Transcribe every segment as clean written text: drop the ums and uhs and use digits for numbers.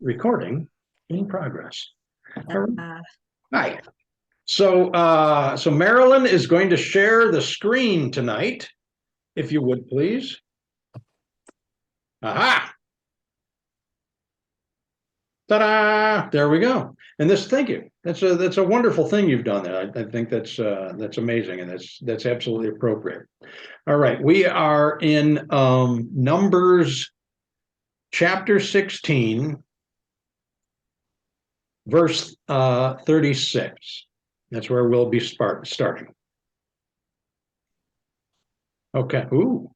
Recording in progress. All right. Uh, Hi. So Marilyn is going to share the screen tonight, if you would please. Aha. Ta-da! There we go. And thank you. That's a wonderful thing you've done there. I think that's amazing, and that's absolutely appropriate. All right, we are in Numbers chapter 16, verse 36. That's where we'll be starting. Okay. Ooh,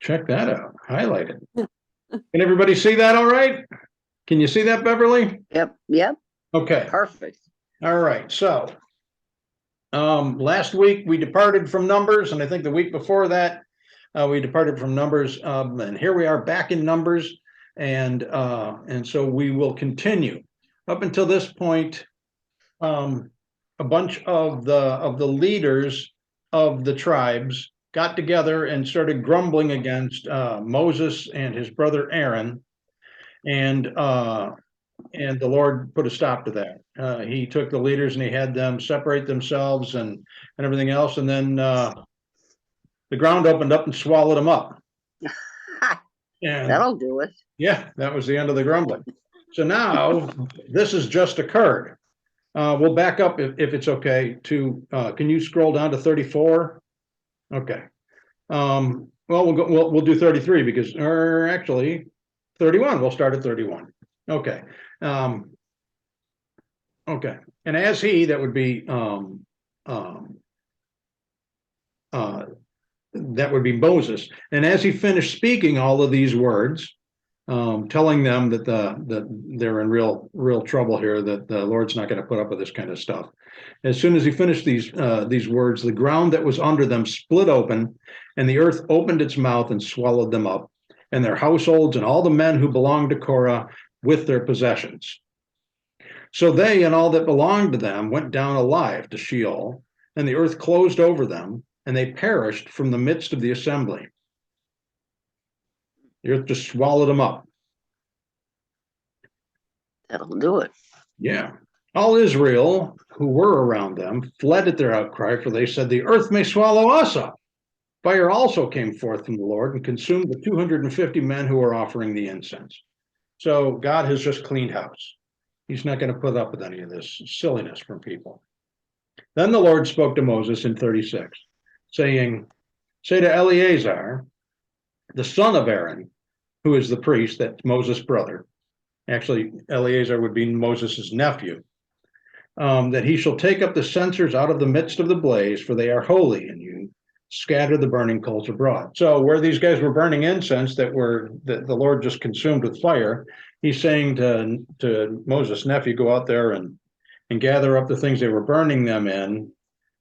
check that out. Highlighted. Can everybody see that all right? Can you see that, Beverly? Yep. Okay. Perfect. All right. So last week we departed from Numbers, and I think the week before that we departed from Numbers, and here we are back in Numbers, and so we will continue. Up until this point, a bunch of the leaders of the tribes got together and started grumbling against Moses and his brother Aaron, and the Lord put a stop to that. He took the leaders and he had them separate themselves and everything else, and then the ground opened up and swallowed them up. And That'll do it. yeah, that was the end of the grumbling. So now this has just occurred. We'll back up if it's okay to, can you scroll down to 34? Okay. Well, we'll do 33 because, or actually 31, we'll start at 31. Okay. Okay. And as he, that would be, that would be Moses. And as he finished speaking all of these words, telling them that they're in real trouble here, that the Lord's not going to put up with this kind of stuff. As soon as he finished these words, the ground that was under them split open, and the earth opened its mouth and swallowed them up, and their households and all the men who belonged to Korah with their possessions. So they and all that belonged to them went down alive to Sheol, and the earth closed over them, and they perished from the midst of the assembly. The earth just swallowed them up. That'll do it. Yeah. All Israel who were around them fled at their outcry, for they said, the earth may swallow us up. Fire also came forth from the Lord and consumed the 250 men who were offering the incense. So God has just cleaned house. He's not going to put up with any of this silliness from people. Then the Lord spoke to Moses in 36, saying, say to Eleazar, the son of Aaron, who is the priest, that's Moses' brother. Actually, Eleazar would be Moses' nephew. That he shall take up the censers out of the midst of the blaze, for they are holy, and you scatter the burning coals abroad. So where these guys were burning incense that the Lord just consumed with fire, he's saying to Moses' nephew, go out there and gather up the things they were burning them in,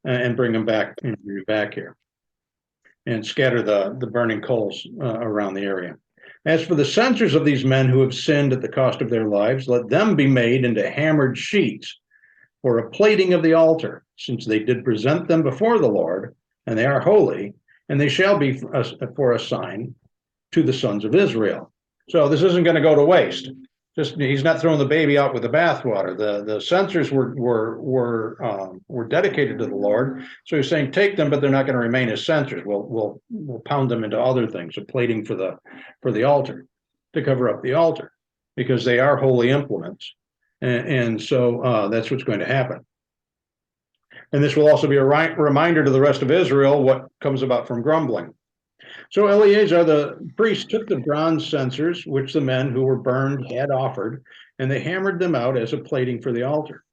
and bring them back here, and scatter the burning coals around the area. As for the censers of these men who have sinned at the cost of their lives, let them be made into hammered sheets for a plating of the altar, since they did present them before the Lord, and they are holy, and they shall be for a sign to the sons of Israel. So this isn't going to go to waste. He's not throwing the baby out with the bathwater. The censers were dedicated to the Lord, so he's saying take them, but they're not going to remain as censers. We'll pound them into other things, a plating for the altar, to cover up the altar, because they are holy implements, and so that's what's going to happen. And this will also be a reminder to the rest of Israel what comes about from grumbling. So Eleazar the priest took the bronze censers, which the men who were burned had offered, and they hammered them out as a plating for the altar,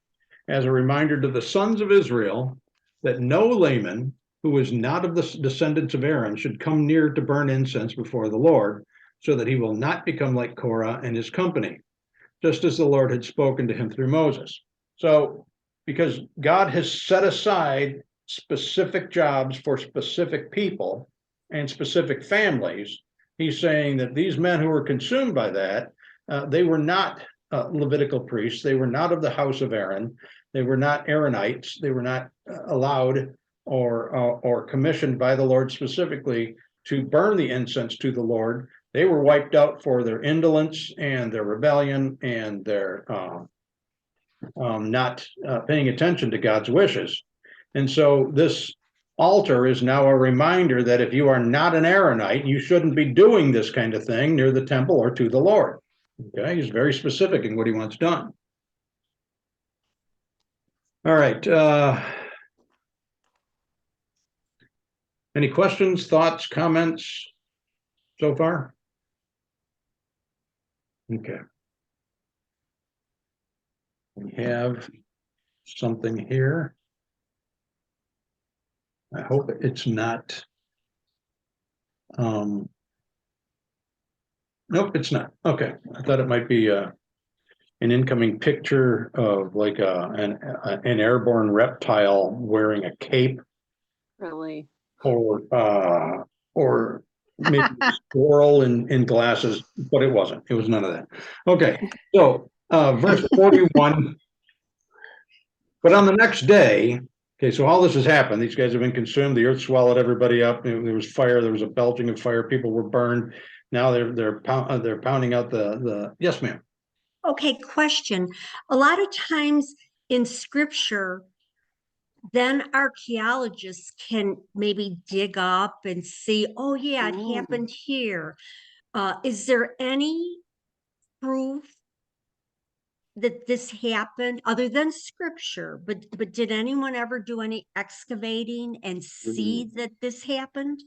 as a reminder to the sons of Israel that no layman who was not of the descendants of Aaron should come near to burn incense before the Lord, so that he will not become like Korah and his company, just as the Lord had spoken to him through Moses. So because God has set aside specific jobs for specific people and specific families, he's saying that these men who were consumed by that, they were not Levitical priests. They were not of the house of Aaron. They were not Aaronites. They were not allowed or commissioned by the Lord specifically to burn the incense to the Lord. They were wiped out for their indolence and their rebellion and their not paying attention to God's wishes. And so this altar is now a reminder that if you are not an Aaronite, you shouldn't be doing this kind of thing near the temple or to the Lord. Okay, he's very specific in what he wants done. All right. Any questions, thoughts, comments so far? Okay. We have something here. I hope it's not. Nope, it's not. Okay. I thought it might be an incoming picture of like an airborne reptile wearing a cape. Really? Or maybe a squirrel in glasses, but it wasn't. It was none of that. Okay, so verse 41. But on the next day, okay, so all this has happened. These guys have been consumed. The earth swallowed everybody up. There was fire. There was a belching of fire. People were burned. Now they're pounding out the. Yes, ma'am. Okay, question. A lot of times in scripture, then archaeologists can maybe dig up and see, oh yeah, it happened here. Is there any proof that this happened other than scripture? But did anyone ever do any excavating and see that this happened?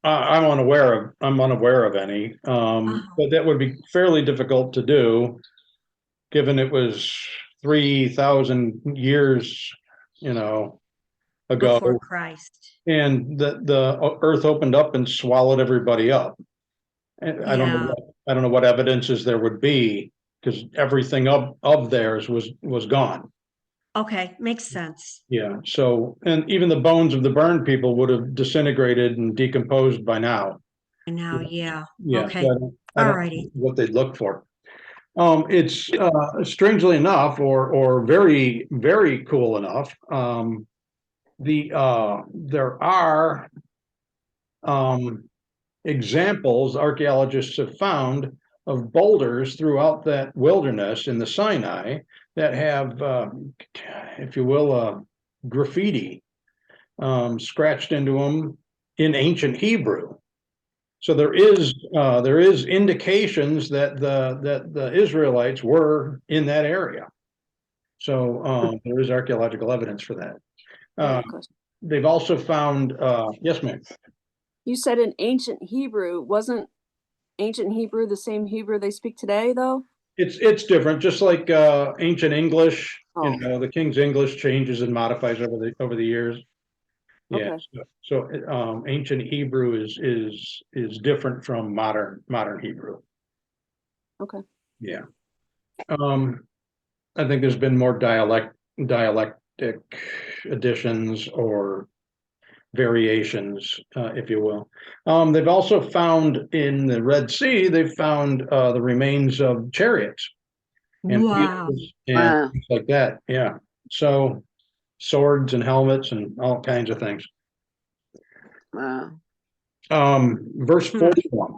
I'm unaware of any, but that would be fairly difficult to do, given it was 3,000 years, ago, Before Christ. and the earth opened up and swallowed everybody up. And I don't know what evidences there would be, because everything of theirs was gone. Okay, makes sense. Yeah. So, and even the bones of the burned people would have disintegrated and decomposed by now. Now, yeah. Yeah. Okay. So I don't know what they'd look for. It's strangely enough, or very, very cool enough. There are examples archaeologists have found of boulders throughout that wilderness in the Sinai that have, if you will, graffiti scratched into them in ancient Hebrew. So there is indications that the Israelites were in that area. So there is archaeological evidence for that. They've also found, yes, ma'am. You said in ancient Hebrew. Wasn't ancient Hebrew the same Hebrew they speak today, though? It's different, just like ancient English. The King's English changes and modifies over the years. Yeah. Okay. So ancient Hebrew is different from modern Hebrew. Okay. Yeah. I think there's been more dialectic additions or variations, if you will. They've also found in the Red Sea, they've found the remains of chariots and things like that. Yeah. So swords and helmets and all kinds of things. Wow. Verse 41.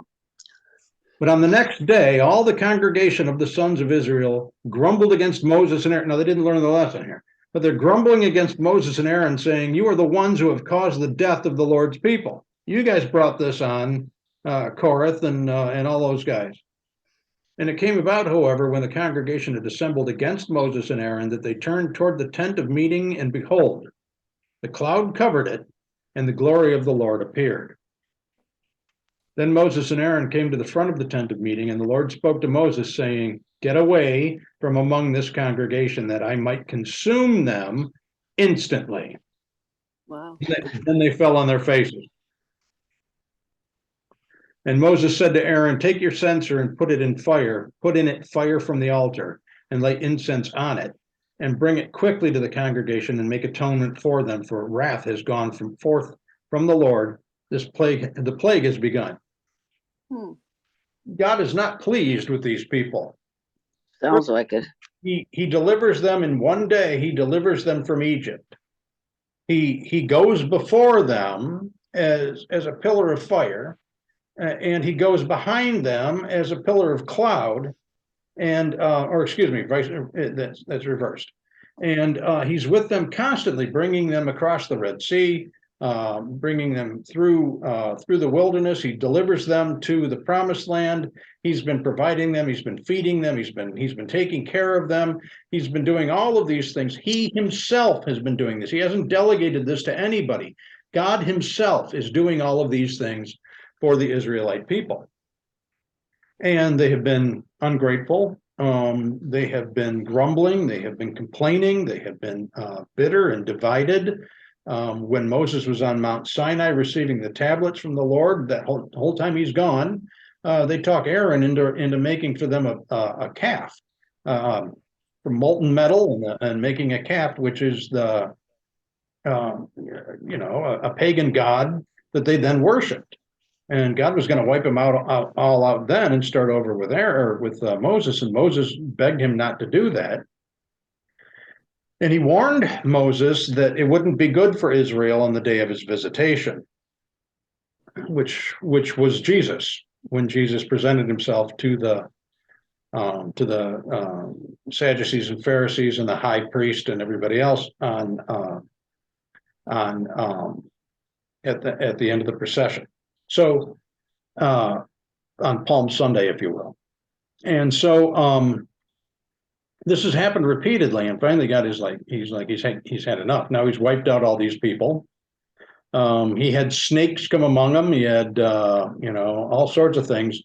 But on the next day, all the congregation of the sons of Israel grumbled against Moses and Aaron. Now, they didn't learn the lesson here, but they're grumbling against Moses and Aaron, saying, you are the ones who have caused the death of the Lord's people. You guys brought this on, Korath and all those guys. And it came about, however, when the congregation had assembled against Moses and Aaron, that they turned toward the tent of meeting, and behold, the cloud covered it, and the glory of the Lord appeared. Then Moses and Aaron came to the front of the tent of meeting, and the Lord spoke to Moses, saying, get away from among this congregation, that I might consume them instantly. Wow. Then they fell on their faces. And Moses said to Aaron, take your censer and put in it fire from the altar, and light incense on it, and bring it quickly to the congregation, and make atonement for them, for wrath has gone forth from the Lord. The plague has begun. God is not pleased with these people. Sounds like it. He delivers them in one day. He delivers them from Egypt. He goes before them as a pillar of fire, and he goes behind them as a pillar of cloud, and or excuse me, that's reversed. And he's with them constantly, bringing them across the Red Sea, bringing them through the wilderness. He delivers them to the promised land. He's been providing them. He's been feeding them. He's been taking care of them. He's been doing all of these things. He himself has been doing this. He hasn't delegated this to anybody. God himself is doing all of these things for the Israelite people. And they have been ungrateful. They have been grumbling. They have been complaining. They have been bitter and divided. When Moses was on Mount Sinai receiving the tablets from the Lord, that whole time he's gone, they talk Aaron into making for them a calf from molten metal and making a calf, which is a pagan god that they then worshipped. And God was going to wipe them all out then and start over with Moses, and Moses begged him not to do that. And he warned Moses that it wouldn't be good for Israel on the day of his visitation, which was Jesus, when Jesus presented himself to the Sadducees and Pharisees and the high priest and everybody else at the end of the procession. So on Palm Sunday, if you will. And so this has happened repeatedly, and finally God is he's had enough. Now he's wiped out all these people. He had snakes come among them. He had all sorts of things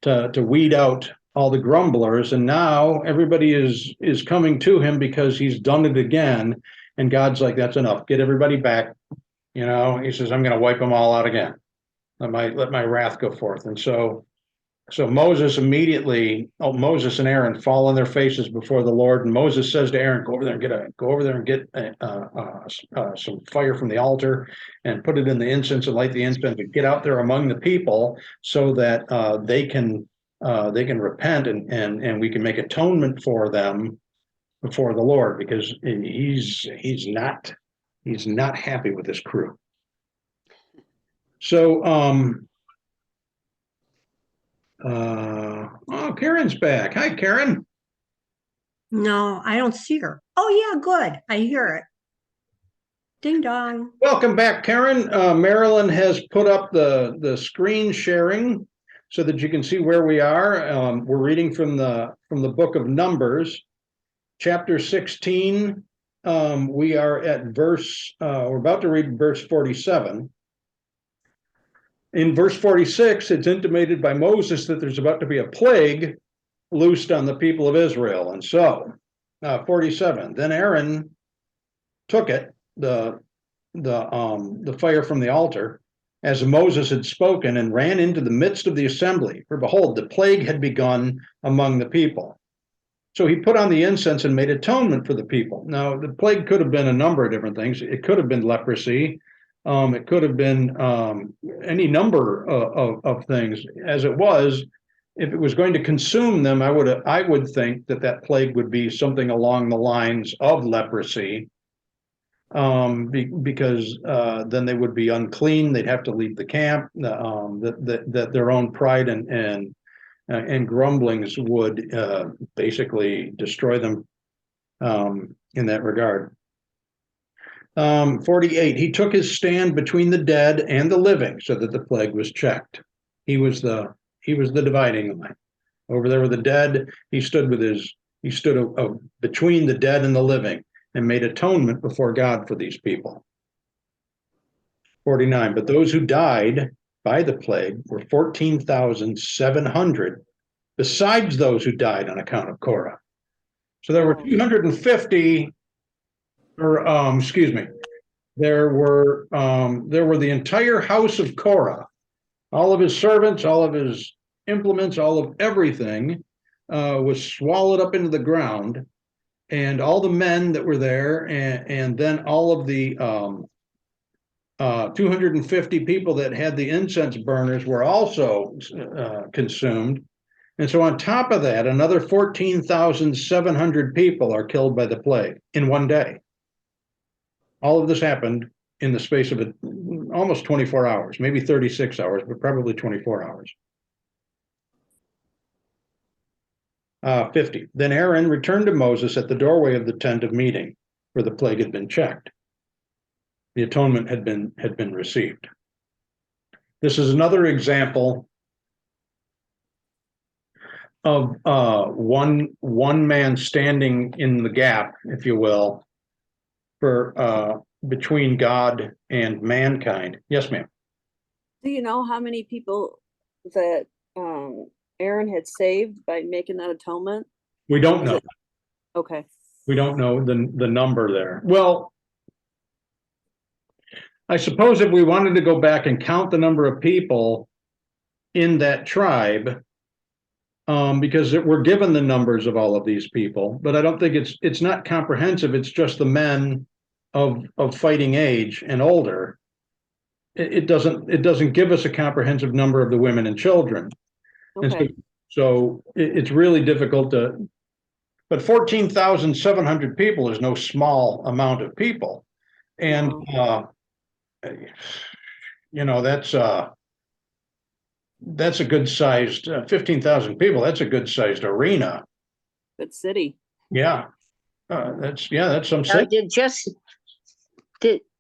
to weed out all the grumblers, and now everybody is coming to him because he's done it again. And God's like, that's enough. Get everybody back. He says, I'm going to wipe them all out again. Let my wrath go forth. And so Moses and Aaron fall on their faces before the Lord. And Moses says to Aaron, go over there and get some fire from the altar and put it in the incense and light the incense and get out there among the people so that they can repent and we can make atonement for them before the Lord, because he's not happy with this crew. So, Karen's back. Hi, Karen. No, I don't see her. Oh, yeah, good. I hear it. Ding dong. Welcome back, Karen. Marilyn has put up the screen sharing so that you can see where we are. We're reading from the book of Numbers, chapter 16. We are at we're about to read verse 47. In verse 46, it's intimated by Moses that there's about to be a plague loosed on the people of Israel. And so, 47, then Aaron took it, the fire from the altar, as Moses had spoken, and ran into the midst of the assembly. For behold, the plague had begun among the people. So he put on the incense and made atonement for the people. Now, the plague could have been a number of different things. It could have been leprosy. It could have been any number of things. As it was, if it was going to consume them, I would think that plague would be something along the lines of leprosy, because then they would be unclean. They'd have to leave the camp. That their own pride and grumblings would basically destroy them in that regard. 48, he took his stand between the dead and the living so that the plague was checked. He was the dividing line. Over there were the dead. He stood between the dead and the living and made atonement before God for these people. 49, but those who died by the plague were 14,700, besides those who died on account of Korah. So there were 250. There were the entire house of Korah, all of his servants, all of his implements, all of everything was swallowed up into the ground, and all the men that were there, and then all of the 250 people that had the incense burners were also consumed. And so on top of that, another 14,700 people are killed by the plague in one day. All of this happened in the space of almost 24 hours, maybe 36 hours, but probably 24 hours. 50. Then Aaron returned to Moses at the doorway of the tent of meeting, where the plague had been checked. The atonement had been received. This is another example of one man standing in the gap, if you will, for between God and mankind. Yes, ma'am. Do you know how many people that Aaron had saved by making that atonement? We don't know. Okay. We don't know the number there. Well, I suppose if we wanted to go back and count the number of people in that tribe, because we're given the numbers of all of these people, but I don't think it's not comprehensive. It's just the men of fighting age and older. It doesn't give us a comprehensive number of the women and children. Okay. And so it's really difficult to. But 14,700 people is no small amount of people, and you know that's a good sized 15,000 people. That's a good sized arena. Good city. Yeah, that's some Now, city.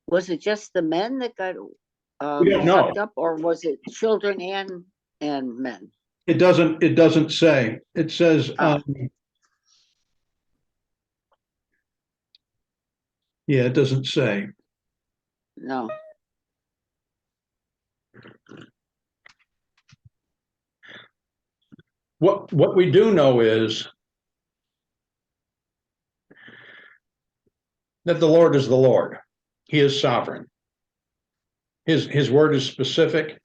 was it just the men that got We don't know. sucked up, or was it children and men? It doesn't say. It says. Yeah, it doesn't say. No. What we do know is that the Lord is the Lord. He is sovereign. His word is specific,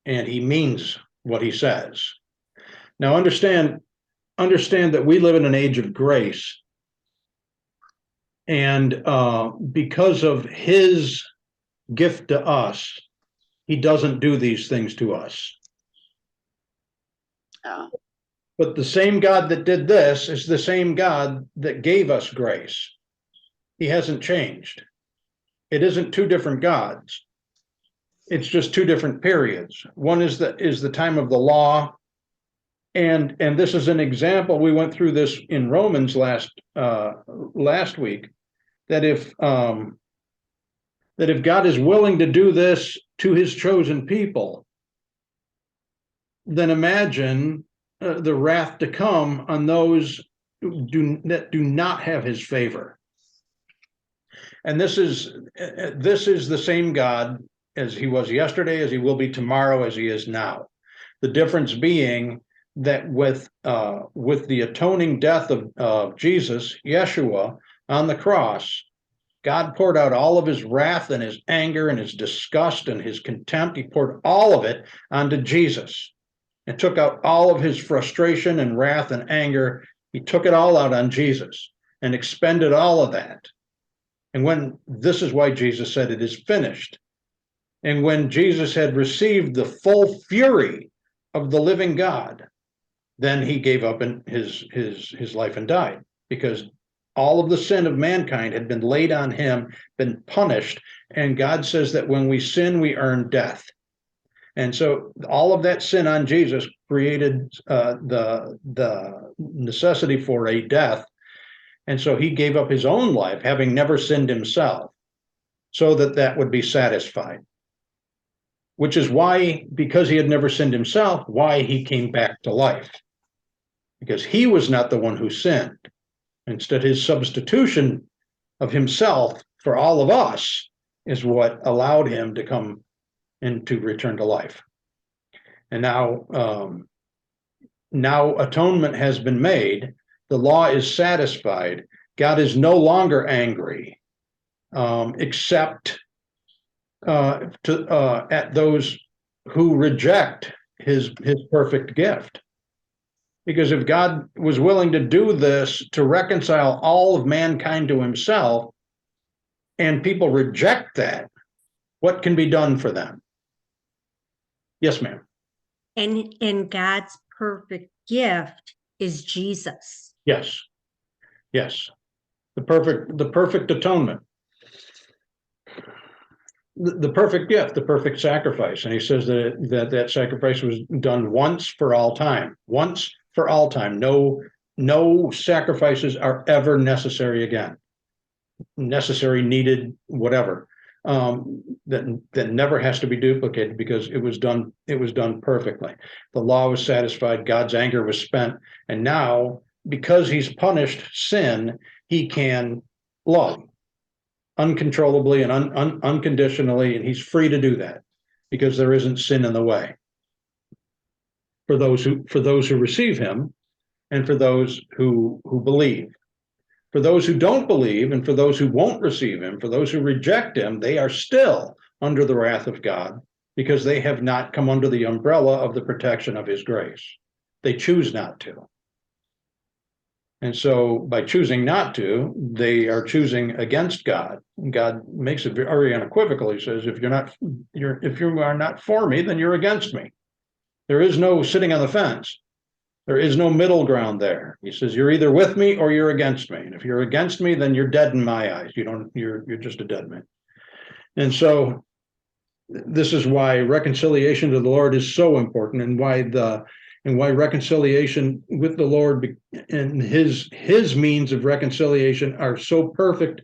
and he means what he says. Now understand that we live in an age of grace. And because of his gift to us, he doesn't do these things to us. Oh. But the same God that did this is the same God that gave us grace. He hasn't changed. It isn't two different gods. It's just two different periods. One is the time of the law. And this is an example. We went through this in Romans last week. That if God is willing to do this to his chosen people, then imagine the wrath to come on those that do not have his favor. And this is the same God as he was yesterday, as he will be tomorrow, as he is now. The difference being that with the atoning death of Jesus, Yeshua, on the cross, God poured out all of his wrath and his anger and his disgust and his contempt. He poured all of it onto Jesus and took out all of his frustration and wrath and anger. He took it all out on Jesus and expended all of that. And this is why Jesus said it is finished. And when Jesus had received the full fury of the living God, then he gave up in his life and died, because all of the sin of mankind had been laid on him, been punished. And God says that when we sin, we earn death. And so all of that sin on Jesus created the necessity for a death. And so he gave up his own life, having never sinned himself, so that would be satisfied. Which is why, because he had never sinned himself, why he came back to life. Because he was not the one who sinned. Instead, his substitution of himself for all of us is what allowed him to come and to return to life. And now atonement has been made. The law is satisfied. God is no longer angry, except at those who reject his perfect gift. Because if God was willing to do this to reconcile all of mankind to himself, and people reject that, what can be done for them? Yes, ma'am. And God's perfect gift is Jesus. Yes. The perfect atonement. the perfect gift, the perfect sacrifice. And he says that sacrifice was done once for all time. Once for all time. No sacrifices are ever necessary again. Necessary, needed, whatever. That never has to be duplicated because it was done perfectly. The law was satisfied, God's anger was spent, and now, because he's punished sin, he can love uncontrollably and unconditionally, and he's free to do that because there isn't sin in the way for those who receive him and for those who believe. For those who don't believe and for those who won't receive him, for those who reject him, they are still under the wrath of God because they have not come under the umbrella of the protection of his grace. They choose not to. And so by choosing not to, they are choosing against God. God makes it very unequivocal. He says, if you are not for me, then you're against me. There is no sitting on the fence. There is no middle ground there. He says, you're either with me or you're against me. And if you're against me, then you're dead in my eyes. You're just a dead man. And so this is why reconciliation to the Lord is so important, and why reconciliation with the Lord and his means of reconciliation are so perfect,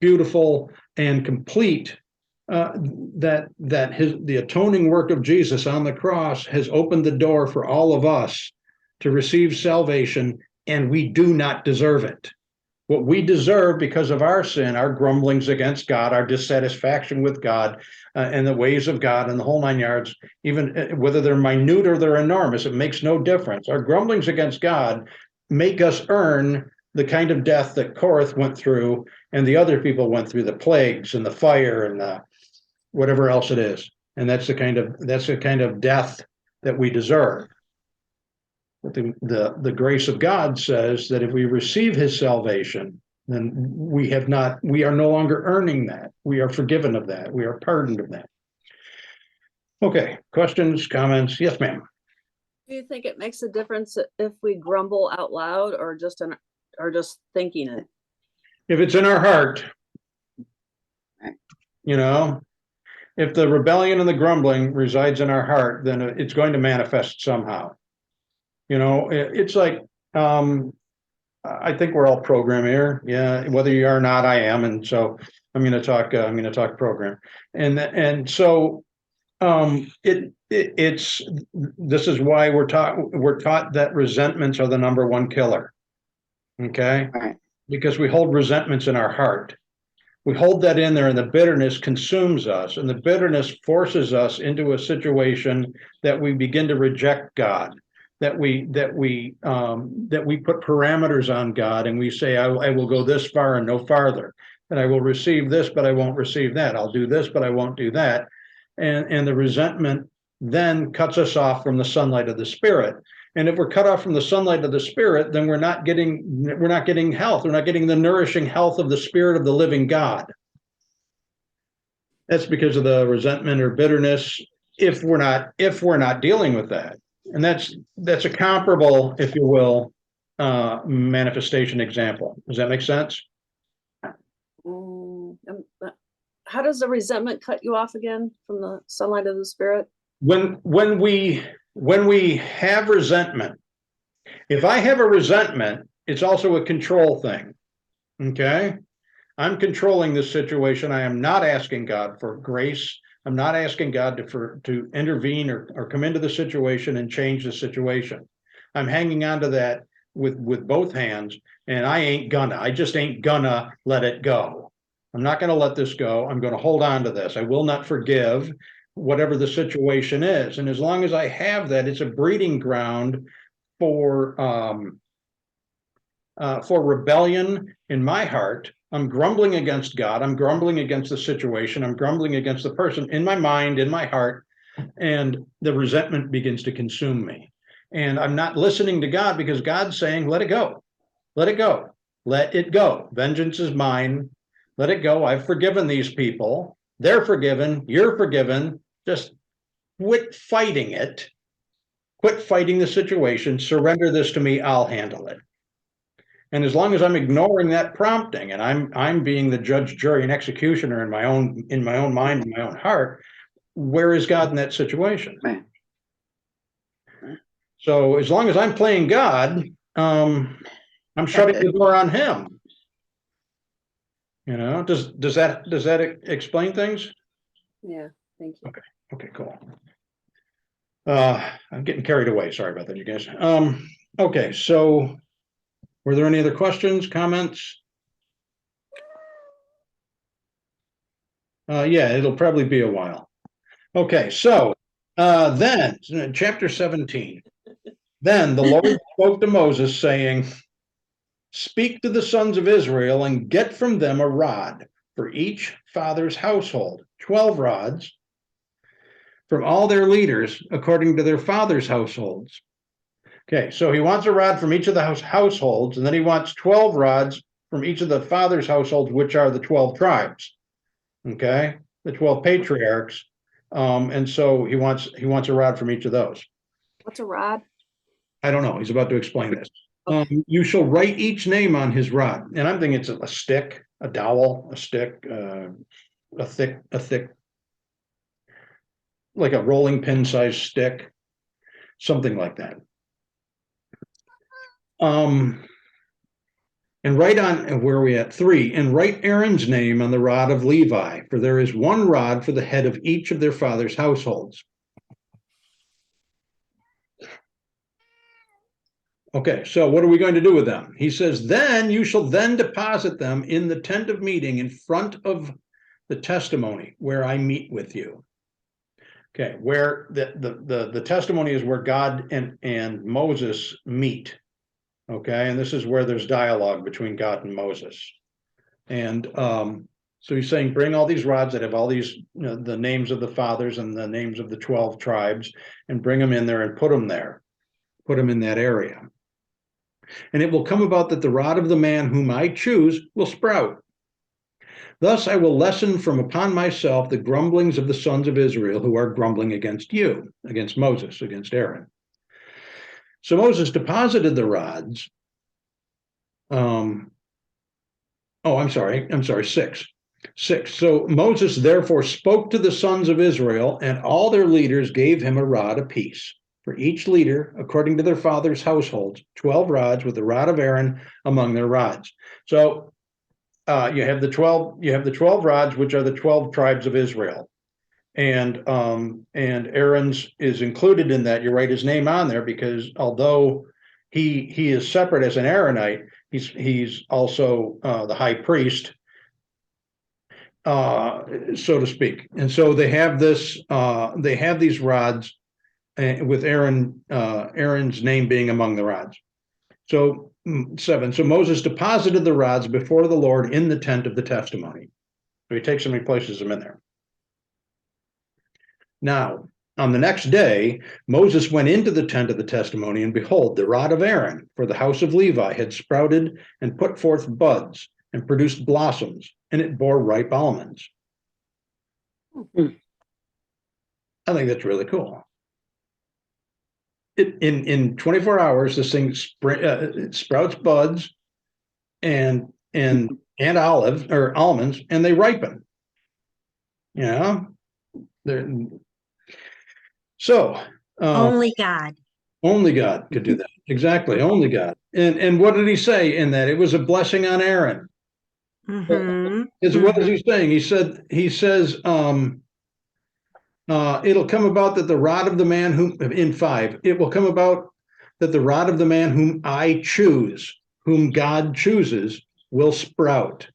beautiful, and complete, that the atoning work of Jesus on the cross has opened the door for all of us to receive salvation, and we do not deserve it. What we deserve because of our sin, our grumblings against God, our dissatisfaction with God, and the ways of God, and the whole 9 yards, even whether they're minute or they're enormous, it makes no difference. Our grumblings against God make us earn the kind of death that Korah went through and the other people went through, the plagues and the fire and the whatever else it is. And that's the kind of death that we deserve. But the grace of God says that if we receive his salvation, then we are no longer earning that. We are forgiven of that. We are pardoned of that. Okay, questions, comments? Yes, ma'am. Do you think it makes a difference if we grumble out loud or just thinking it? If it's in our heart, if the rebellion and the grumbling resides in our heart, then it's going to manifest somehow. It's like, I think we're all program here. Yeah, whether you are or not, I am. And so I'm going to talk program. And so this is why we're taught that resentments are the number one killer. Okay. Right. Because we hold resentments in our heart. We hold that in there, and the bitterness consumes us, and the bitterness forces us into a situation that we begin to reject God. That we put parameters on God, and we say, I will go this far and no farther, and I will receive this, but I won't receive that. I'll do this, but I won't do that. And the resentment then cuts us off from the sunlight of the Spirit. And if we're cut off from the sunlight of the Spirit, then we're not getting health. We're not getting the nourishing health of the Spirit of the living God. That's because of the resentment or bitterness, if we're not dealing with that. And that's a comparable, if you will, manifestation example. Does that make sense? How does the resentment cut you off again from the sunlight of the Spirit? When we have resentment, if I have a resentment, it's also a control thing. Okay? I'm controlling this situation. I am not asking God for grace. I'm not asking God to intervene or come into the situation and change the situation. I'm hanging on to that with both hands, and I just ain't gonna let it go. I'm not gonna let this go. I'm gonna hold on to this. I will not forgive whatever the situation is. And as long as I have that, it's a breeding ground for rebellion in my heart. I'm grumbling against God. I'm grumbling against the situation. I'm grumbling against the person in my mind, in my heart, and the resentment begins to consume me. And I'm not listening to God because God's saying, let it go. Let it go. Let it go. Vengeance is mine. Let it go. I've forgiven these people. They're forgiven. You're forgiven. Just quit fighting it. Quit fighting the situation. Surrender this to me. I'll handle it. And as long as I'm ignoring that prompting and I'm being the judge, jury, and executioner in my own mind, in my own heart, where is God in that situation? Right. So as long as I'm playing God, I'm shutting the door on him. Does that explain things? Yeah, thank you. Okay, cool. I'm getting carried away. Sorry about that, you guys. Okay, so were there any other questions, comments? Yeah, it'll probably be a while. Okay, so then chapter 17. Then the Lord spoke to Moses, saying, "Speak to the sons of Israel and get from them a rod for each father's household, 12 rods from all their leaders according to their father's households." Okay, so he wants a rod from each of the households, and then he wants 12 rods from each of the father's households, which are the 12 tribes. Okay, the 12 patriarchs. And so he wants a rod from each of those. What's a rod? I don't know. He's about to explain this. You shall write each name on his rod. And I'm thinking it's a stick, a dowel, a stick, a thick, like a rolling pin size stick, something like that. And write on, where are we at? 3, and write Aaron's name on the rod of Levi, for there is one rod for the head of each of their father's households. Okay, so what are we going to do with them? He says, then you shall then deposit them in the tent of meeting in front of the testimony where I meet with you. Okay, where the testimony is where God and Moses meet. Okay, and this is where there's dialogue between God and Moses. And so he's saying, bring all these rods that have all these, the names of the fathers and the names of the 12 tribes, and bring them in there and put them there. Put them in that area. And it will come about that the rod of the man whom I choose will sprout. Thus I will lessen from upon myself the grumblings of the sons of Israel who are grumbling against you, against Moses, against Aaron. So Moses deposited the rods. I'm sorry, 6. So Moses therefore spoke to the sons of Israel, and all their leaders gave him a rod apiece. For each leader, according to their father's households, 12 rods with the rod of Aaron among their rods. So you have the 12 rods, which are the 12 tribes of Israel. And Aaron's is included in that. You write his name on there because although he is separate as an Aaronite, he's also the high priest, so to speak. And so they have this. They have these rods with Aaron's name being among the rods. So 7. So Moses deposited the rods before the Lord in the tent of the testimony. So he takes them and places them in there. Now, on the next day, Moses went into the tent of the testimony, and behold, the rod of Aaron for the house of Levi had sprouted and put forth buds and produced blossoms, and it bore ripe almonds. I think that's really cool. In 24 hours, this thing it sprouts buds and olives or almonds, and they ripen. So Only God. Only God could do that. Exactly, only God. And what did he say in that? It was a blessing on Aaron. Mm-hmm. What is he saying? He says, it'll come about that the rod of the man whom, in 5, it will come about that the rod of the man whom I choose, whom God chooses, will sprout.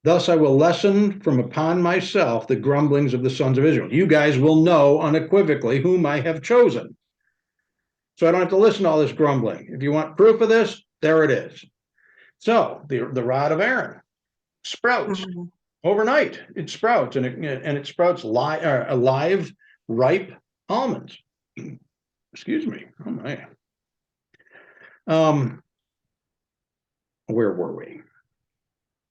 Thus I will lessen from upon myself the grumblings of the sons of Israel. You guys will know unequivocally whom I have chosen. So I don't have to listen to all this grumbling. If you want proof of this, there it is. So the rod of Aaron sprouts overnight. It sprouts, and it sprouts live, ripe almonds. Excuse me. Oh my. Where were we?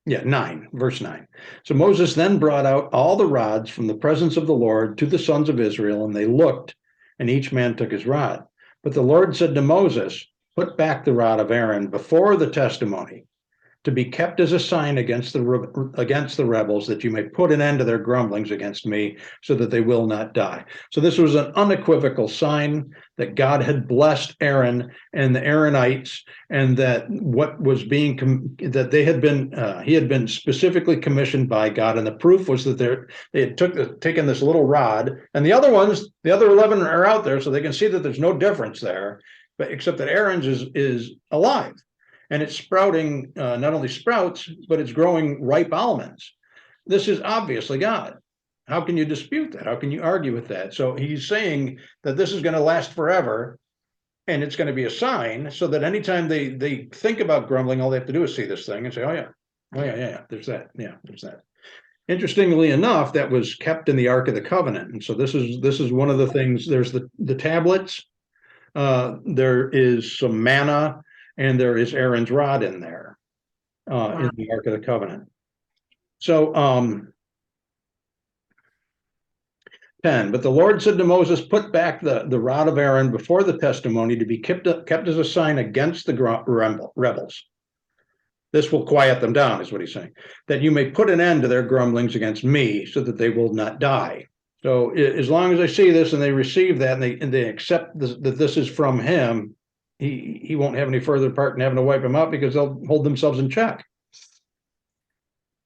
Yeah, 9, verse 9. So Moses then brought out all the rods from the presence of the Lord to the sons of Israel, and they looked, and each man took his rod. But the Lord said to Moses, put back the rod of Aaron before the testimony, to be kept as a sign against the rebels, that you may put an end to their grumblings against me, so that they will not die. So this was an unequivocal sign that God had blessed Aaron and the Aaronites, and that what was being that they had been he had been specifically commissioned by God, and the proof was that they had taken this little rod, and the other 11 are out there, so they can see that there's no difference there, but except that Aaron's is alive. And it's sprouting, not only sprouts, but it's growing ripe almonds. This is obviously God. How can you dispute that? How can you argue with that? So he's saying that this is going to last forever, and it's going to be a sign, so that anytime they think about grumbling, all they have to do is see this thing and say, oh yeah, there's that. Yeah, there's that. Interestingly enough, that was kept in the Ark of the Covenant. And so this is one of the things. There's the tablets. There is some manna, and there is Aaron's rod in there, in the Ark of the Covenant. So, 10, but the Lord said to Moses, put back the rod of Aaron before the testimony, to be kept as a sign against the rebels. This will quiet them down, is what he's saying, that you may put an end to their grumblings against me, so that they will not die. So as long as they see this and they receive that, and they accept that this is from him, he won't have any further part in having to wipe them out, because they'll hold themselves in check.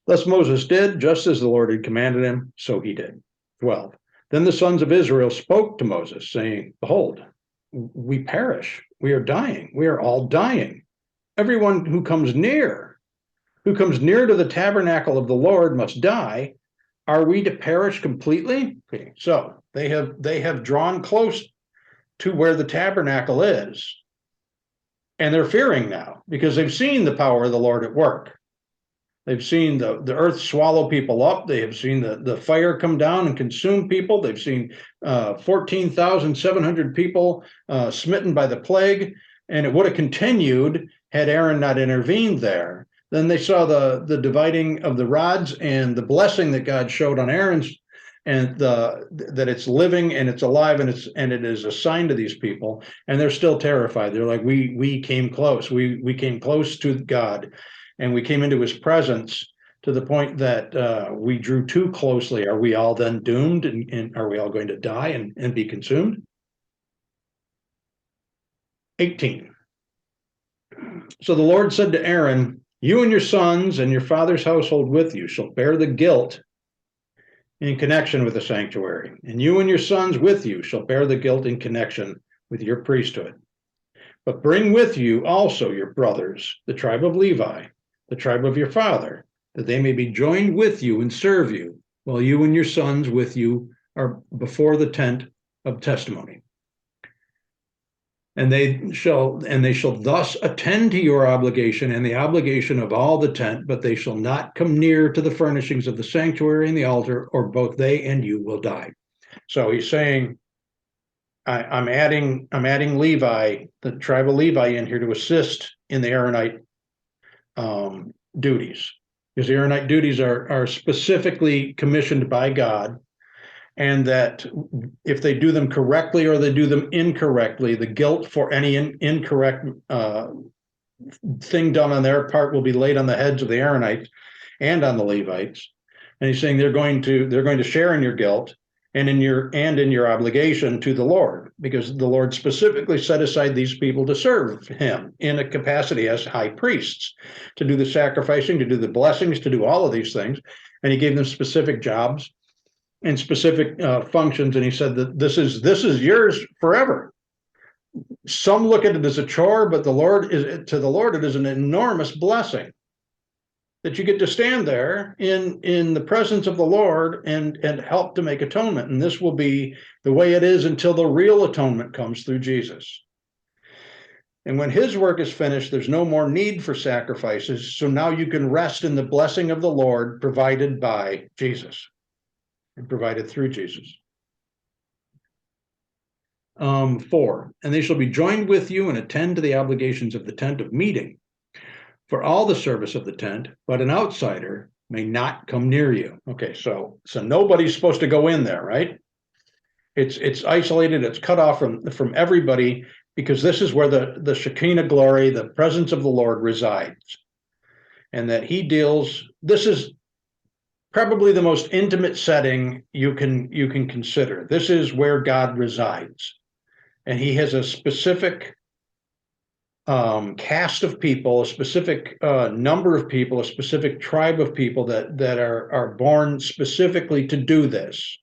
Thus Moses did, just as the Lord had commanded him, so he did. 12. Then the sons of Israel spoke to Moses, saying, behold, we perish, we are dying, we are all dying. Everyone who comes near to the tabernacle of the Lord must die. Are we to perish completely? Okay, so they have drawn close to where the tabernacle is. And they're fearing now, because they've seen the power of the Lord at work. They've seen the earth swallow people up. They have seen the fire come down and consume people. They've seen 14,700 people smitten by the plague. And it would have continued had Aaron not intervened there. Then they saw the dividing of the rods and the blessing that God showed on Aaron's, and that it's living and it's alive, and it is a sign to these people, and they're still terrified. They're like, we came close. We came close to God, and we came into his presence to the point that we drew too closely. Are we all then doomed, and are we all going to die and be consumed? 18. So the Lord said to Aaron, you and your sons and your father's household with you shall bear the guilt in connection with the sanctuary, and you and your sons with you shall bear the guilt in connection with your priesthood. But bring with you also your brothers, the tribe of Levi, the tribe of your father, that they may be joined with you and serve you, while you and your sons with you are before the tent of testimony. And they shall thus attend to your obligation and the obligation of all the tent, but they shall not come near to the furnishings of the sanctuary and the altar, or both they and you will die. So he's saying, I'm adding Levi, the tribe of Levi, in here to assist in the Aaronite duties, because the Aaronite duties are specifically commissioned by God. And that if they do them correctly or they do them incorrectly, the guilt for any incorrect thing done on their part will be laid on the heads of the Aaronites and on the Levites. And he's saying they're going to share in your guilt and in your obligation to the Lord, because the Lord specifically set aside these people to serve him in a capacity as high priests, to do the sacrificing, to do the blessings, to do all of these things. And he gave them specific jobs and specific functions, and he said that this is yours forever. Some look at it as a chore, but to the Lord it is an enormous blessing that you get to stand there in the presence of the Lord and help to make atonement. And this will be the way it is until the real atonement comes through Jesus. And when his work is finished, there's no more need for sacrifices. So now you can rest in the blessing of the Lord provided by Jesus. And provided through Jesus. 4, and they shall be joined with you and attend to the obligations of the tent of meeting for all the service of the tent, but an outsider may not come near you. Okay, so nobody's supposed to go in there, right? It's isolated, it's cut off from everybody, because this is where the Shekinah glory, the presence of the Lord resides. And that he deals, this is probably the most intimate setting you can consider. This is where God resides. And he has a specific cast of people, a specific number of people, a specific tribe of people that are born specifically to do this,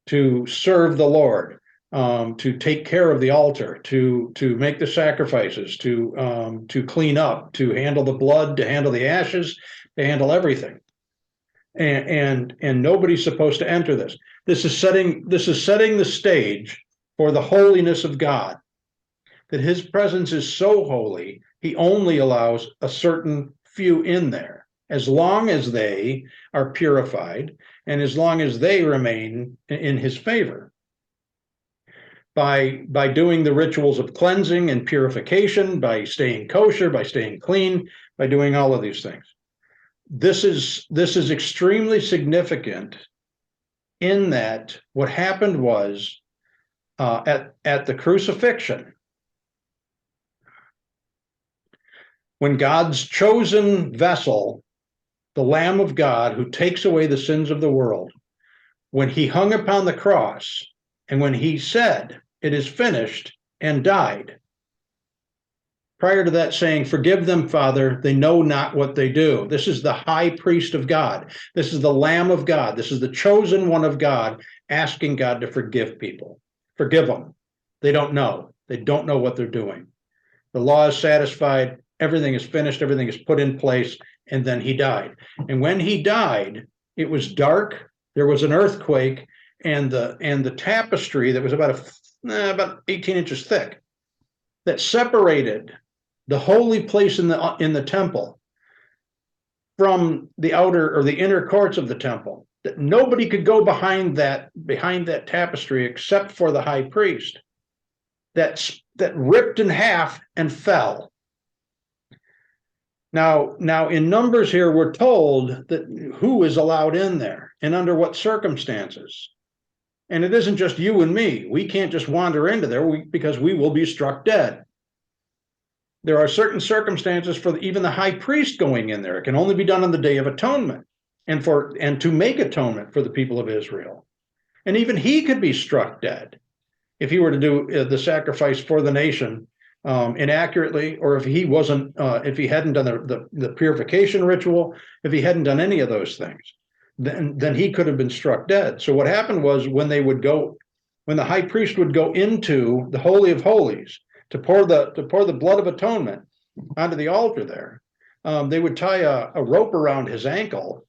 to serve the Lord, to take care of the altar, to make the sacrifices, to clean up, to handle the blood, to handle the ashes, to handle everything. And nobody's supposed to enter this. This is setting the stage for the holiness of God. That his presence is so holy, he only allows a certain few in there, as long as they are purified and as long as they remain in his favor. By doing the rituals of cleansing and purification, by staying kosher, by staying clean, by doing all of these things. This is extremely significant in that what happened was at the crucifixion, when God's chosen vessel, the Lamb of God who takes away the sins of the world, when he hung upon the cross and when he said, "It is finished," and died, prior to that saying, "Forgive them, Father, they know not what they do." This is the high priest of God. This is the Lamb of God. This is the chosen one of God asking God to forgive people. Forgive them. They don't know. They don't know what they're doing. The law is satisfied. Everything is finished. Everything is put in place. And then he died. And when he died, it was dark. There was an earthquake, and the tapestry that was about 18 inches thick that separated the holy place in the temple from the outer or the inner courts of the temple, that nobody could go behind that tapestry except for the high priest, that ripped in half and fell. Now in Numbers here, we're told that who is allowed in there and under what circumstances. And it isn't just you and me. We can't just wander into there because we will be struck dead. There are certain circumstances for even the high priest going in there. It can only be done on the Day of Atonement and to make atonement for the people of Israel. And even he could be struck dead if he were to do the sacrifice for the nation inaccurately, or if he hadn't done the purification ritual, if he hadn't done any of those things, then he could have been struck dead. So what happened was when the high priest would go into the Holy of Holies to pour the blood of atonement onto the altar there, they would tie a rope around his ankle,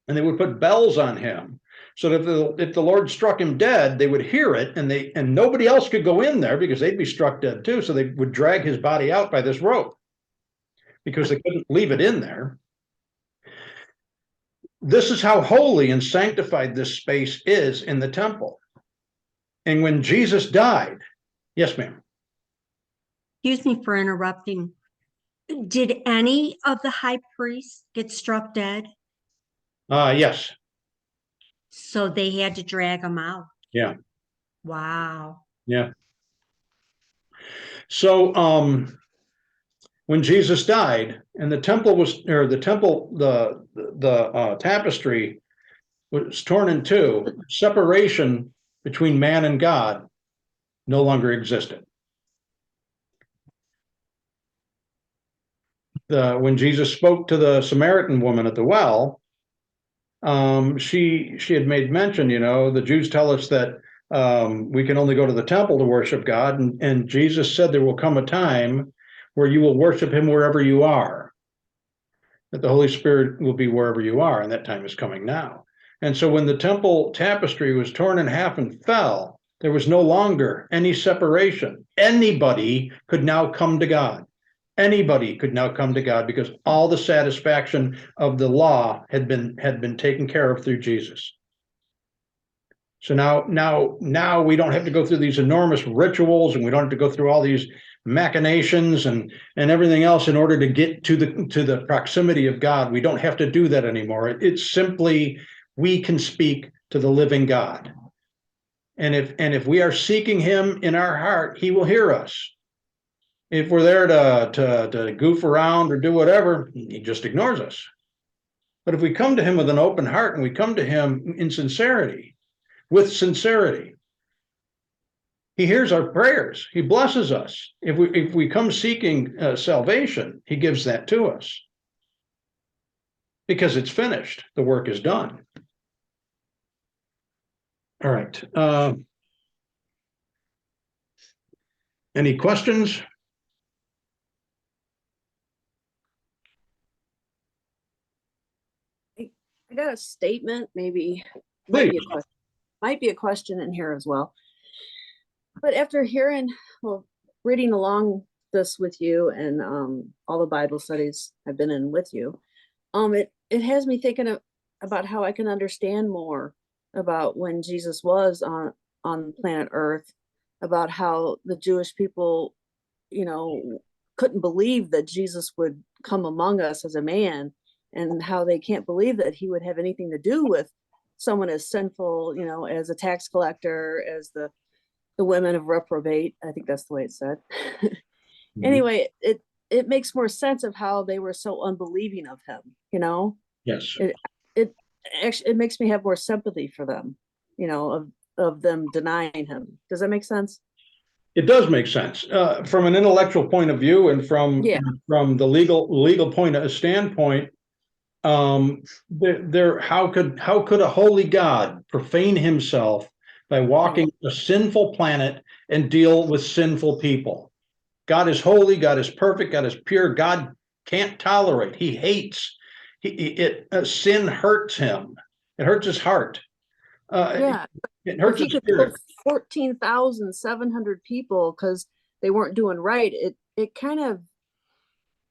and they would put bells on him, so that if the Lord struck him dead, they would hear it, and nobody else could go in there because they'd be struck dead too. So they would drag his body out by this rope because they couldn't leave it in there. This is how holy and sanctified this space is in the temple. And when Jesus died, yes, ma'am. Excuse me for interrupting. Did any of the high priests get struck dead? Yes. So they had to drag him out. Yeah. Wow. Yeah. So when Jesus died and the tapestry was torn in two, separation between man and God no longer existed. When Jesus spoke to the Samaritan woman at the well, she had made mention, the Jews tell us that we can only go to the temple to worship God. And Jesus said there will come a time where you will worship him wherever you are, that the Holy Spirit will be wherever you are. And that time is coming now. And so when the temple tapestry was torn in half and fell, there was no longer any separation. Anybody could now come to God. Anybody could now come to God because all the satisfaction of the law had been taken care of through Jesus. So now we don't have to go through these enormous rituals, and we don't have to go through all these machinations and everything else in order to get to the proximity of God. We don't have to do that anymore. It's simply we can speak to the living God. And if we are seeking him in our heart, he will hear us. If we're there to goof around or do whatever, he just ignores us. But if we come to him with an open heart and we come to him in sincerity, with sincerity, he hears our prayers. He blesses us. If we come seeking salvation, he gives that to us. Because it's finished. The work is done. All right. Any questions? I got a statement, maybe might be Please. a question, might be a question in here as well. But after hearing, well, reading along this with you and all the Bible studies I've been in with you, it has me thinking about how I can understand more about when Jesus was on planet Earth, about how the Jewish people, couldn't believe that Jesus would come among us as a man, and how they can't believe that he would have anything to do with someone as sinful, as a tax collector, as the women of reprobate. I think that's the way it's said. Anyway, it makes more sense of how they were so unbelieving of him, Yes. It makes me have more sympathy for them, of them denying him. Does that make sense? It does make sense from an intellectual point of view, and from the legal point of standpoint. How could a holy God profane himself by walking a sinful planet and deal with sinful people? God is holy. God is perfect. God is pure. God can't tolerate. He hates. Sin hurts him. It hurts his heart. It hurts his spirit. 14,700 people because they weren't doing right. It kind of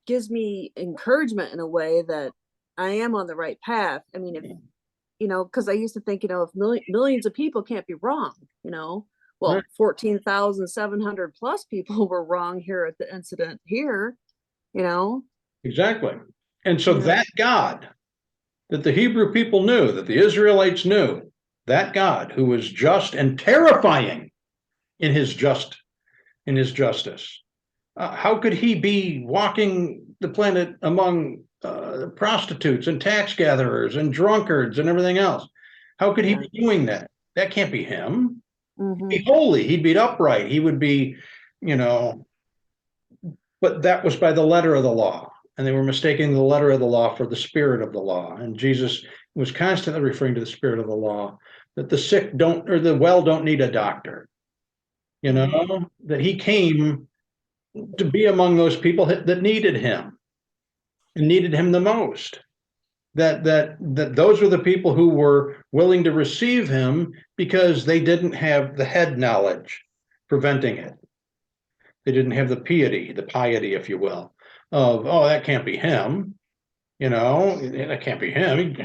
gives me encouragement in a way that I am on the right path. I mean, if because I used to think, if millions of people can't be wrong, well, right. 14,700 plus people were wrong here at the incident here, Exactly. And so that God that the Hebrew people knew, that the Israelites knew, that God who was just and terrifying in his justice, how could he be walking the planet among prostitutes and tax gatherers and drunkards and everything else? How could he be doing that? That can't be him. Mm-hmm. He'd be holy. He'd be upright. He would be, but that was by the letter of the law. And they were mistaking the letter of the law for the spirit of the law. And Jesus was constantly referring to the spirit of the law, that the sick don't, or the well don't need a doctor. That he came to be among those people that needed him and needed him the most. That those were the people who were willing to receive him because they didn't have the head knowledge preventing it. They didn't have the piety, if you will, of, that can't be him. That can't be him.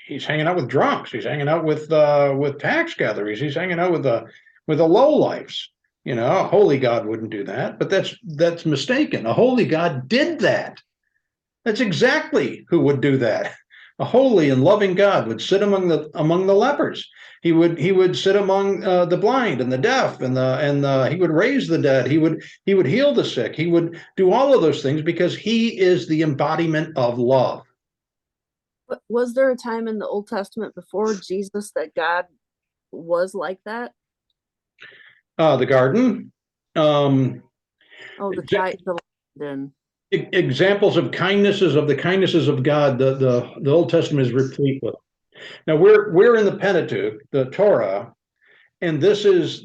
He's hanging out with drunks. He's hanging out with tax gatherers. He's hanging out with the lowlifes. A holy God wouldn't do that, but that's mistaken. A holy God did that. That's exactly who would do that. A holy and loving God would sit among the lepers. He would sit among the blind and the deaf, and he would raise the dead. He would heal the sick. He would do all of those things because he is the embodiment of love. But was there a time in the Old Testament before Jesus that God was like that? The garden. The garden. Examples of the kindnesses of God, the Old Testament is replete with. Now we're in the Pentateuch, the Torah, and this is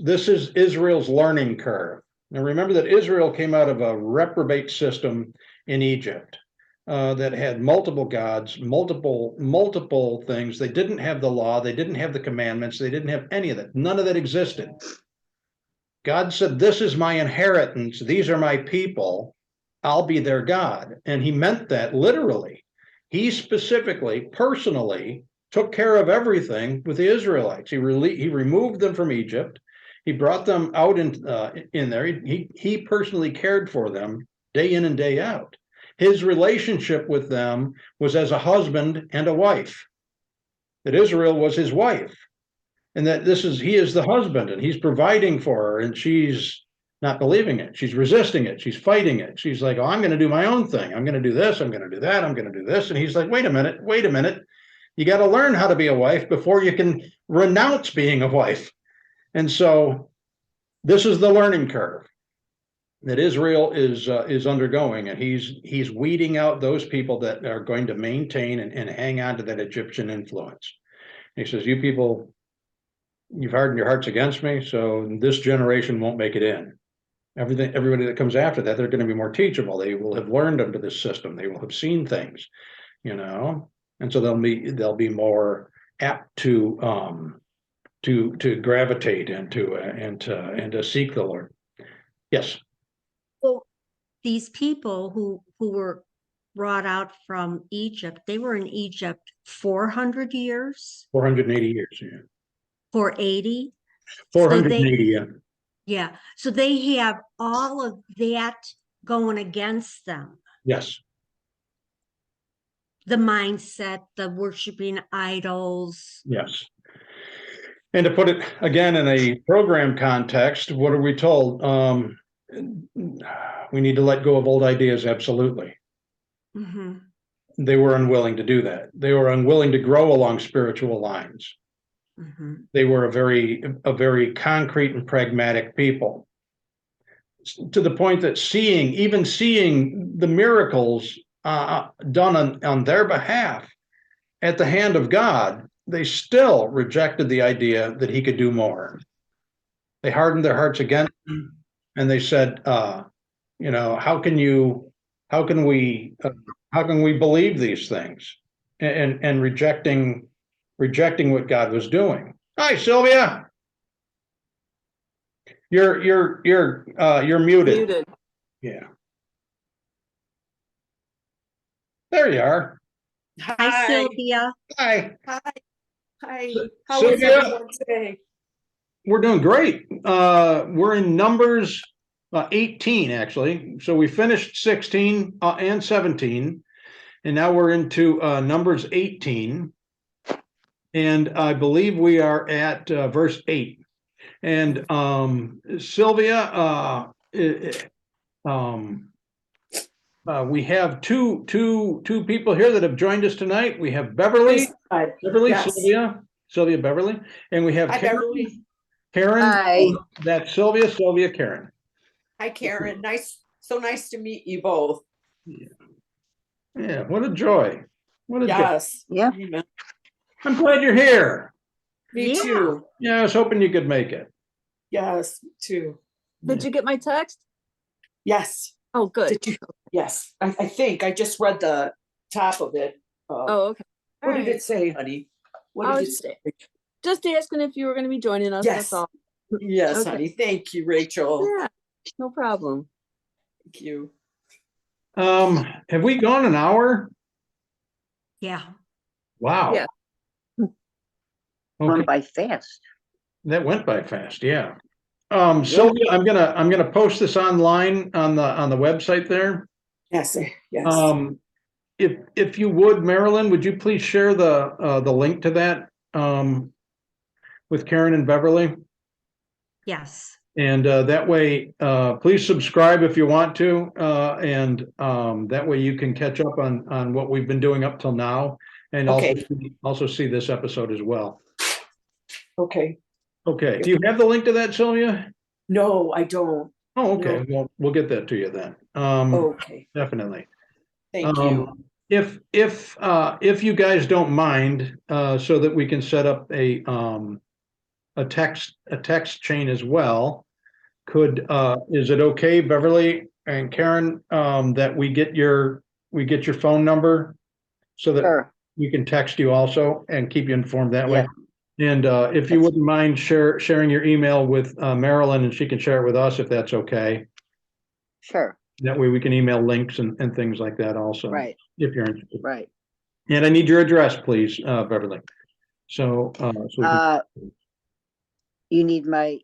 Israel's learning curve. Now remember that Israel came out of a reprobate system in Egypt that had multiple gods, multiple things. They didn't have the law, they didn't have the commandments, they didn't have any of that. None of that existed. God said, "This is my inheritance, these are my people. I'll be their God." And he meant that literally. He specifically, personally, took care of everything with the Israelites. He removed them from Egypt. He brought them out in there. He personally cared for them day in and day out. His relationship with them was as a husband and a wife. That Israel was his wife. and that he is the husband and he's providing for her, and she's not believing it. She's resisting it. She's fighting it. She's like, oh, I'm going to do my own thing. I'm going to do this. I'm going to do that. I'm going to do this. And he's like, wait a minute. You got to learn how to be a wife before you can renounce being a wife. And so this is the learning curve that Israel is undergoing, and he's weeding out those people that are going to maintain and hang on to that Egyptian influence. He says, you people, you've hardened your hearts against me, so this generation won't make it in. Everybody that comes after that, they're going to be more teachable. They will have learned under this system. They will have seen things, and so they'll be more apt to gravitate and to seek the Lord. Yes. Well, these people who were brought out from Egypt, they were in Egypt 400 years, 480 years. Yeah. 480. 480. Yeah. Yeah. So they have all of that going against them. Yes. The mindset, the worshiping idols. Yes. And to put it again in a program context, what are we told? We need to let go of old ideas. Absolutely. Mm-hmm. They were unwilling to do that. They were unwilling to grow along spiritual lines. Mm-hmm. They were a very concrete and pragmatic people, to the point that even seeing the miracles done on their behalf at the hand of God, they still rejected the idea that he could do more. They hardened their hearts against him, and they said, how can we believe these things, and rejecting what God was doing. Hi, Sylvia. You're muted. Muted. Yeah. There you are. Hi, Sylvia. Hi. Hi, how is Sylvia? everyone today? We're doing great. We're in Numbers 18, actually. So we finished 16 and 17, and now we're into Numbers 18. And I believe we are at verse 8. And Sylvia, we have two people here that have joined us tonight. We have Beverly, Yes. Sylvia Beverly, and we have Hi, Karen. Beverly. Karen, Hi. that's Sylvia, Karen. Hi, Karen. So nice to meet you both. Yeah, what a joy. What a joy. Yes. Yeah. Amen. I'm glad you're here. Me Yeah. too. Yeah, I was hoping you could make it. Yes, me too. Did you get my text? Yes. Oh, good. Did you? Yes. I think I just read the top of it. Oh, okay. What did Alright. it say, honey? What I did it was say? just asking if you were going to be joining us. Yes. That's all. Yes, Okay. honey. Thank you, Rachel. Yeah, no problem. Thank you. Have we gone an hour? Yeah. Wow. Yeah. Okay, Went by fast. that went by fast. Yeah. Sylvia, I'm gonna post this online on the website there. Yes. Yes. If you would, Marilyn, would you please share the link to that with Karen and Beverly? Yes. And that way, please subscribe if you want to, and that way you can catch up on what we've been doing up till now, and Okay. also see this episode as well. Okay. Okay, do you have the link to that, Sylvia? No, I don't. Oh, okay, well, we'll get that to you then. Okay. Definitely. Thank you. If you guys don't mind, so that we can set up a text chain as well, is it okay, Beverly and Karen, that we get your phone number so that Sure. we can text you also and keep you informed that way? Yeah. And if you wouldn't mind sharing your email with Marilyn, and she can share it with us if that's okay. Sure. That way we can email links and things like that also. Right. If you're interested. Right. And I need your address, please, Beverly. So we can, You need my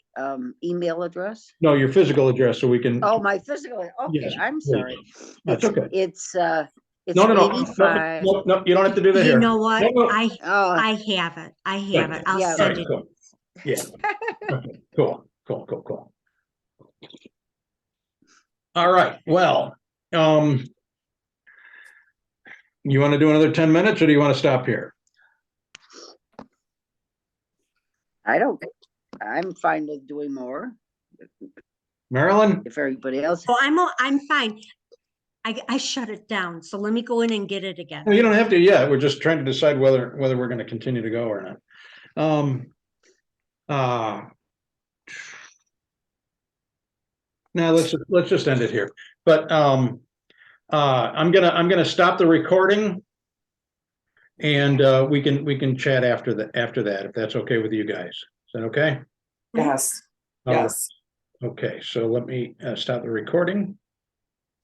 email address? no, your physical address so we can. Oh, my physical. Okay, Yes, I'm please. sorry. That's It's- okay. It's No, 85. no, you don't have to do that You here. know what? No, no. I Oh, have it. I have it. I'll Yeah. send Right, it. cool. Yeah. Okay, cool. All right, well, you want to do another 10 minutes or do you want to stop here? I'm fine with doing more Marilyn? if everybody else. Oh, I'm fine. I shut it down, so let me go in and get it again. No, you don't have to yet. We're just trying to decide whether we're going to continue to go or not. Now let's just end it here. But I'm gonna stop the recording, and we can chat after that if that's okay with you guys. Is that okay? Yes, All right. yes. Okay, so let me stop the recording.